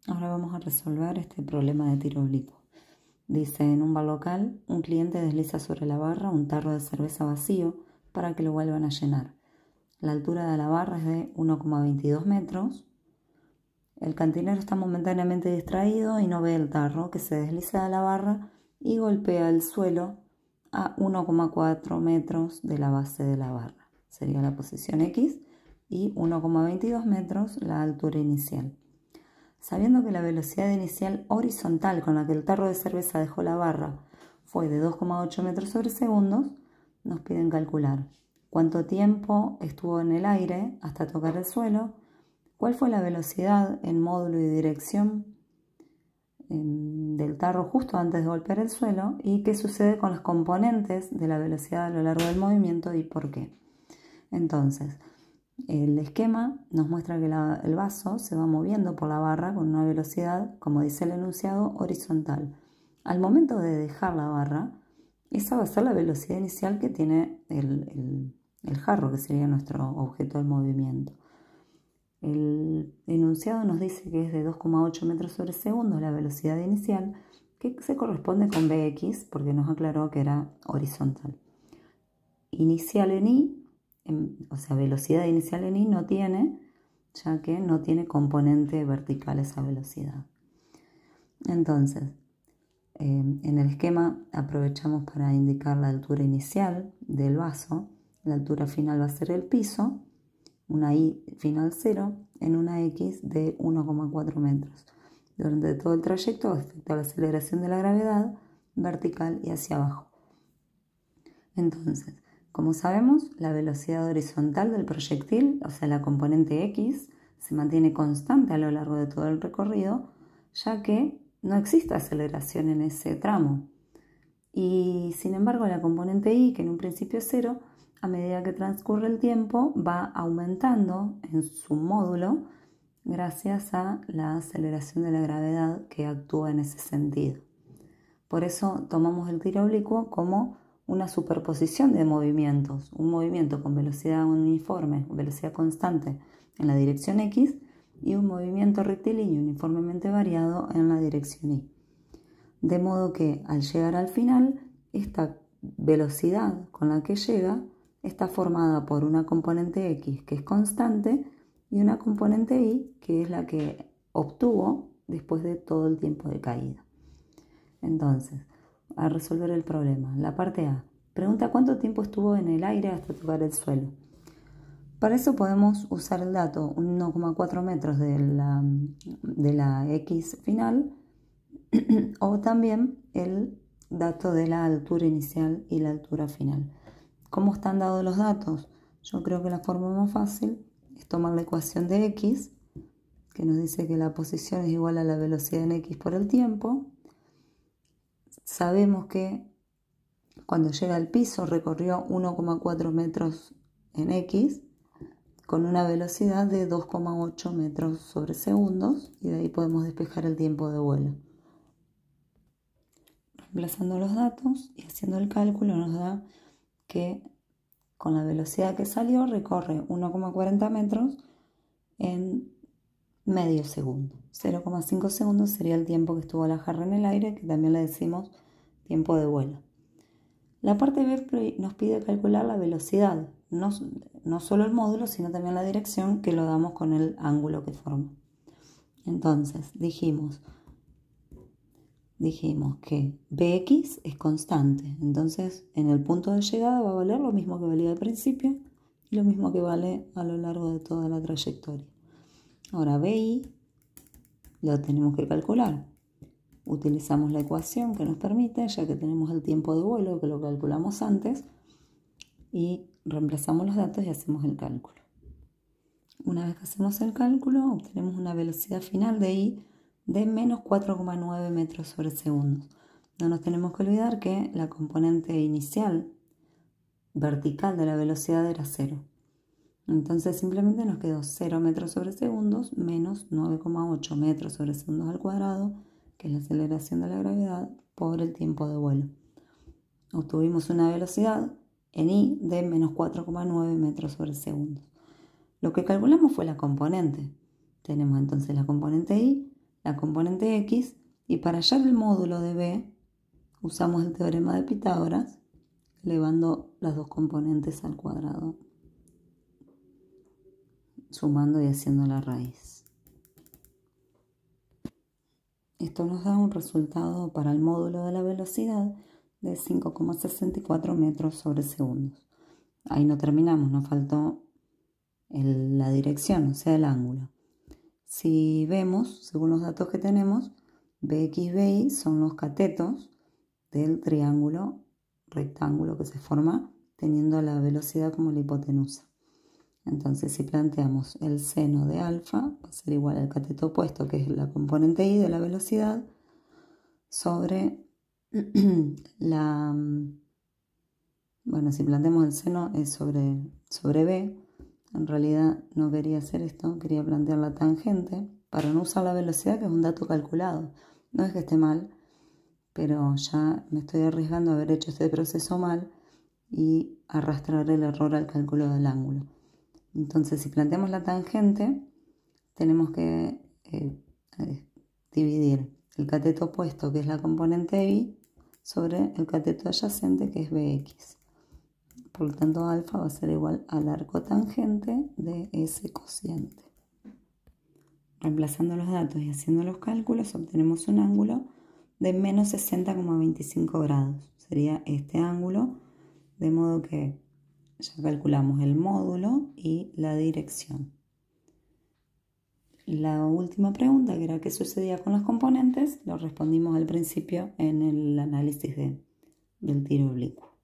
Ahora vamos a resolver este problema de tiro oblicuo. Dice, en un bar local, un cliente desliza sobre la barra un tarro de cerveza vacío para que lo vuelvan a llenar. La altura de la barra es de 1,22 metros. El cantinero está momentáneamente distraído y no ve el tarro que se desliza de la barra y golpea el suelo a 1,4 metros de la base de la barra. Sería la posición X y 1,22 metros la altura inicial. Sabiendo que la velocidad inicial horizontal con la que el tarro de cerveza dejó la barra fue de 2,8 metros sobre segundos, nos piden calcular cuánto tiempo estuvo en el aire hasta tocar el suelo, cuál fue la velocidad en módulo y dirección del tarro justo antes de golpear el suelo y qué sucede con los componentes de la velocidad a lo largo del movimiento y por qué. Entonces, el esquema nos muestra que el vaso se va moviendo por la barra con una velocidad, como dice el enunciado, horizontal. Al momento de dejar la barra, esa va a ser la velocidad inicial que tiene el jarro, que sería nuestro objeto del movimiento. El enunciado nos dice que es de 2,8 metros sobre segundo la velocidad inicial, que se corresponde con Bx, porque nos aclaró que era horizontal. Inicial en I, o sea, velocidad inicial en I no tiene, ya que no tiene componente vertical esa velocidad. Entonces, en el esquema aprovechamos para indicar la altura inicial del vaso. La altura final va a ser el piso, una I final 0, en una X de 1,4 metros. Durante todo el trayecto afecta la aceleración de la gravedad vertical y hacia abajo. Entonces, como sabemos, la velocidad horizontal del proyectil, o sea, la componente X, se mantiene constante a lo largo de todo el recorrido, ya que no existe aceleración en ese tramo. Y sin embargo, la componente Y, que en un principio es 0, a medida que transcurre el tiempo va aumentando en su módulo gracias a la aceleración de la gravedad que actúa en ese sentido. Por eso tomamos el tiro oblicuo como una superposición de movimientos, un movimiento con velocidad uniforme, velocidad constante en la dirección X y un movimiento rectilíneo uniformemente variado en la dirección Y. De modo que al llegar al final, esta velocidad con la que llega está formada por una componente X que es constante y una componente Y que es la que obtuvo después de todo el tiempo de caída. Entonces, a resolver el problema. La parte A. Pregunta cuánto tiempo estuvo en el aire hasta tocar el suelo. Para eso podemos usar el dato 1,4 metros de la X final o también el dato de la altura inicial y la altura final. ¿Cómo están dados los datos? Yo creo que la forma más fácil es tomar la ecuación de X, que nos dice que la posición es igual a la velocidad en X por el tiempo. Sabemos que cuando llega al piso recorrió 1,4 metros en X con una velocidad de 2,8 metros sobre segundos y de ahí podemos despejar el tiempo de vuelo. Reemplazando los datos y haciendo el cálculo nos da que con la velocidad que salió recorre 1,40 metros en medio segundo. 0,5 segundos sería el tiempo que estuvo la jarra en el aire, que también le decimos tiempo de vuelo. La parte B nos pide calcular la velocidad, no solo el módulo, sino también la dirección, que lo damos con el ángulo que forma. Entonces, dijimos que Bx es constante, entonces en el punto de llegada va a valer lo mismo que valía al principio y lo mismo que vale a lo largo de toda la trayectoria. Ahora Bi lo tenemos que calcular. Utilizamos la ecuación que nos permite, ya que tenemos el tiempo de vuelo que lo calculamos antes, y reemplazamos los datos y hacemos el cálculo. Una vez que hacemos el cálculo, obtenemos una velocidad final de I de menos 4,9 metros sobre segundos. No nos tenemos que olvidar que la componente inicial vertical de la velocidad era 0. Entonces simplemente nos quedó 0 metros sobre segundos menos 9,8 metros sobre segundos al cuadrado, que es la aceleración de la gravedad por el tiempo de vuelo. Obtuvimos una velocidad en I de menos 4,9 metros sobre segundos. Lo que calculamos fue la componente. Tenemos entonces la componente I la componente X, y para hallar el módulo de B usamos el teorema de Pitágoras, elevando las dos componentes al cuadrado, sumando y haciendo la raíz. Esto nos da un resultado para el módulo de la velocidad de 5,64 metros sobre segundos. Ahí no terminamos, nos faltó la dirección, o sea, el ángulo. Si vemos, según los datos que tenemos, Bx y By son los catetos del triángulo rectángulo que se forma teniendo la velocidad como la hipotenusa. Entonces, si planteamos el seno de alfa, va a ser igual al cateto opuesto, que es la componente y de la velocidad, sobre bueno, si planteamos el seno es sobre B. En realidad no quería hacer esto, quería plantear la tangente para no usar la velocidad, que es un dato calculado. No es que esté mal, pero ya me estoy arriesgando a haber hecho este proceso mal y arrastrar el error al cálculo del ángulo. Entonces, si planteamos la tangente, tenemos que dividir el cateto opuesto, que es la componente y, sobre el cateto adyacente, que es Bx. Por lo tanto, alfa va a ser igual al arco tangente de ese cociente. Reemplazando los datos y haciendo los cálculos, obtenemos un ángulo de menos 60,25 grados. Sería este ángulo, de modo que ya calculamos el módulo y la dirección. La última pregunta, que era qué sucedía con los componentes, lo respondimos al principio en el análisis del tiro oblicuo.